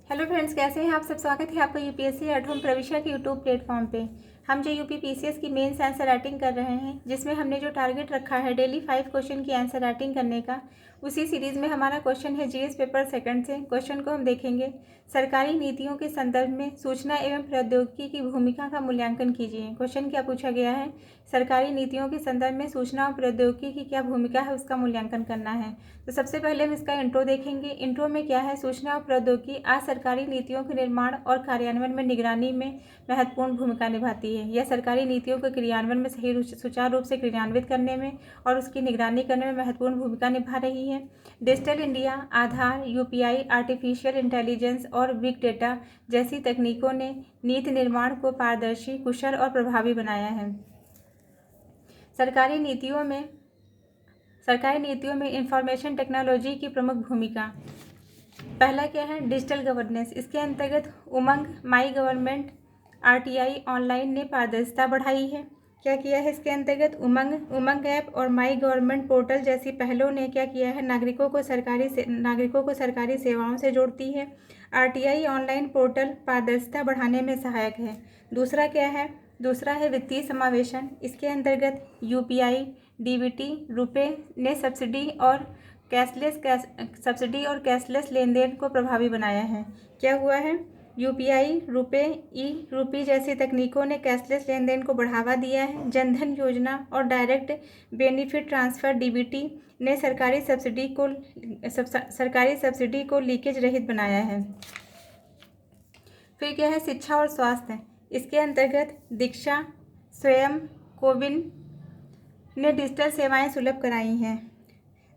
Hello friends, कैसे हैं आप सब। स्वागत है आपका यूपीएससी एट होम प्रविशा के यूट्यूब प्लेटफॉर्म पे। हम जो यूपी पीसीएस की मेंस आंसर राइटिंग कर रहे हैं, जिसमें हमने जो टारगेट रखा है डेली 5 क्वेश्चन की आंसर राइटिंग करने का, उसी सीरीज़ में हमारा क्वेश्चन है जीएस पेपर सेकंड से। क्वेश्चन को हम देखेंगे। सरकारी नीतियों के संदर्भ में सूचना एवं प्रौद्योगिकी की भूमिका का मूल्यांकन कीजिए। क्वेश्चन क्या पूछा गया है, सरकारी नीतियों के संदर्भ में सूचना और प्रौद्योगिकी की क्या भूमिका है, उसका मूल्यांकन करना है। तो सबसे पहले हम इसका इंट्रो देखेंगे। इंट्रो में क्या है, सूचना और प्रौद्योगिकी आज सरकारी नीतियों के निर्माण और कार्यान्वयन में निगरानी में महत्वपूर्ण भूमिका निभाती है। यह सरकारी नीतियों के क्रियान्वयन में सही सुचारू रूप से क्रियान्वित करने में और उसकी निगरानी करने में महत्वपूर्ण भूमिका निभा रही है। डिजिटल इंडिया, आधार, यूपीआई, आर्टिफिशियल इंटेलिजेंस और बिग डेटा जैसी तकनीकों ने नीति निर्माण को पारदर्शी, कुशल और प्रभावी बनाया है। सरकारी नीतियों में इंफॉर्मेशन टेक्नोलॉजी की प्रमुख भूमिका। पहला क्या है, डिजिटल गवर्नेंस। इसके अंतर्गत उमंग, माई गवर्नमेंट, आरटीआई ऑनलाइन ने पारदर्शिता बढ़ाई है। क्या किया है इसके अंतर्गत, उमंग ऐप और माई गवर्नमेंट पोर्टल जैसी पहलों ने क्या किया है, नागरिकों को सरकारी सेवाओं से जोड़ती है। आरटीआई ऑनलाइन पोर्टल पारदर्शिता बढ़ाने में सहायक है। दूसरा है वित्तीय समावेशन। इसके अंतर्गत यूपीआई, डीबीटी, रुपे ने सब्सिडी और कैशलेस लेन देन को प्रभावी बनाया है। क्या हुआ है, यूपीआई, रुपे, रूपी जैसी तकनीकों ने कैशलेस लेन देन को बढ़ावा दिया है। जनधन योजना और डायरेक्ट बेनिफिट ट्रांसफ़र डीबीटी ने सरकारी सब्सिडी को लीकेज रहित बनाया है। फिर क्या है, शिक्षा और स्वास्थ्य। इसके अंतर्गत दीक्षा, स्वयं, कोविन ने डिजिटल सेवाएं सुलभ कराई हैं।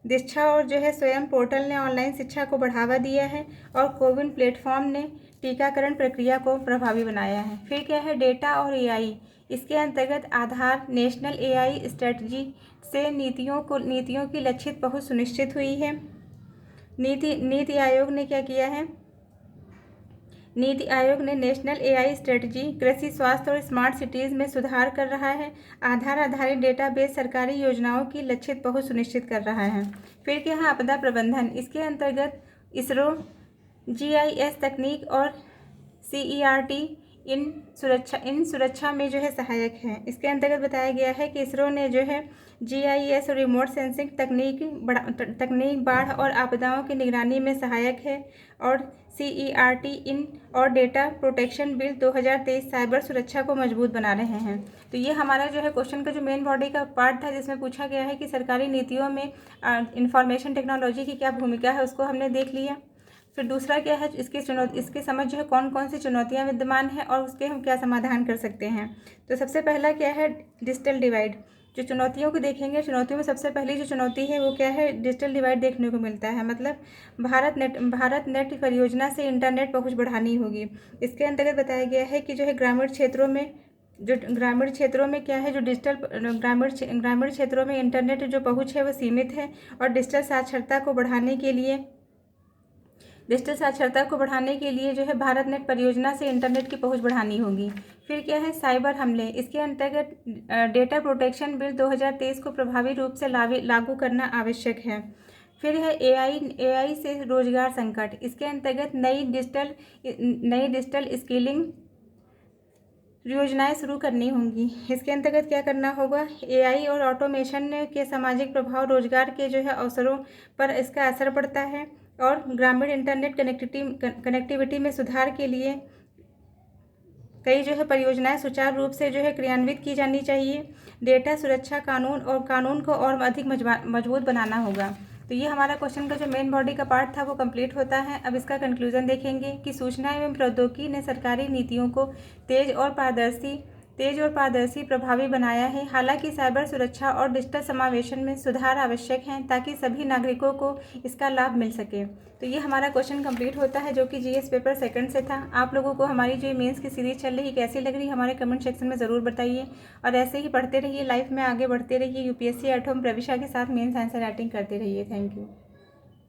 दीक्षा और स्वयं पोर्टल ने ऑनलाइन शिक्षा को बढ़ावा दिया है और कोविन प्लेटफॉर्म ने टीकाकरण प्रक्रिया को प्रभावी बनाया है। फिर क्या है, डेटा और एआई। इसके अंतर्गत आधार, नेशनल एआई स्ट्रेटजी से नीतियों की लक्षित पहुंच सुनिश्चित हुई है। नीति आयोग ने क्या किया है, नीति आयोग ने नेशनल एआई स्ट्रेटजी, कृषि, स्वास्थ्य और स्मार्ट सिटीज़ में सुधार कर रहा है। आधार आधारित डेटाबेस सरकारी योजनाओं की लक्षित पहुंच सुनिश्चित कर रहा है। फिर क्या है, आपदा प्रबंधन। इसके अंतर्गत इसरो जीआईएस तकनीक और सीईआरटी इन सुरक्षा में सहायक है। इसके अंतर्गत बताया गया है कि इसरो ने जीआईएस और रिमोट सेंसिंग तकनीक बाढ़ और आपदाओं की निगरानी में सहायक है। और सीईआरटी इन और डेटा प्रोटेक्शन बिल 2023 साइबर सुरक्षा को मजबूत बना रहे हैं। तो ये हमारा क्वेश्चन का मेन बॉडी का पार्ट था, जिसमें पूछा गया है कि सरकारी नीतियों में इंफॉर्मेशन टेक्नोलॉजी की क्या भूमिका है, उसको हमने देख लिया। फिर दूसरा क्या है, इसके समझ कौन कौन सी चुनौतियां विद्यमान हैं और उसके हम क्या समाधान कर सकते हैं। तो सबसे पहला क्या है, डिजिटल डिवाइड। जो चुनौतियों को देखेंगे, चुनौतियों में सबसे पहली जो चुनौती है वो क्या है, डिजिटल डिवाइड देखने को मिलता है। मतलब भारत नेट परियोजना से इंटरनेट पहुंच बढ़ानी होगी। इसके अंतर्गत बताया गया है कि ग्रामीण क्षेत्रों में क्या है, ग्रामीण क्षेत्रों में इंटरनेट जो पहुँच है वो सीमित है। और डिजिटल साक्षरता को बढ़ाने के लिए भारत नेट परियोजना से इंटरनेट की पहुंच बढ़ानी होगी। फिर क्या है, साइबर हमले। इसके अंतर्गत डेटा प्रोटेक्शन बिल 2023 को प्रभावी रूप से लागू करना आवश्यक है। फिर है एआई से रोजगार संकट। इसके अंतर्गत नई डिजिटल स्किलिंग योजनाएं शुरू करनी होंगी। इसके अंतर्गत क्या करना होगा, एआई और ऑटोमेशन के सामाजिक प्रभाव रोजगार के अवसरों पर इसका असर पड़ता है। और ग्रामीण इंटरनेट कनेक्टिविटी में सुधार के लिए कई परियोजनाएं सुचारू रूप से क्रियान्वित की जानी चाहिए। डेटा सुरक्षा कानून को और अधिक मजबूत बनाना होगा। तो ये हमारा क्वेश्चन का मेन बॉडी का पार्ट था वो कंप्लीट होता है। अब इसका कंक्लूजन देखेंगे कि सूचना एवं प्रौद्योगिकी ने सरकारी नीतियों को तेज और पारदर्शी प्रभावी बनाया है। हालांकि साइबर सुरक्षा और डिजिटल समावेशन में सुधार आवश्यक हैं ताकि सभी नागरिकों को इसका लाभ मिल सके। तो ये हमारा क्वेश्चन कंप्लीट होता है, जो कि जीएस पेपर सेकंड से था। आप लोगों को हमारी जो मेंस की सीरीज चल रही कैसी लग रही, हमारे कमेंट सेक्शन में ज़रूर बताइए। और ऐसे ही पढ़ते रहिए, लाइफ में आगे बढ़ते रहिए। यूपीएससी एट होम प्रविशा के साथ मेंस आंसर राइटिंग करते रहिए। Thank you.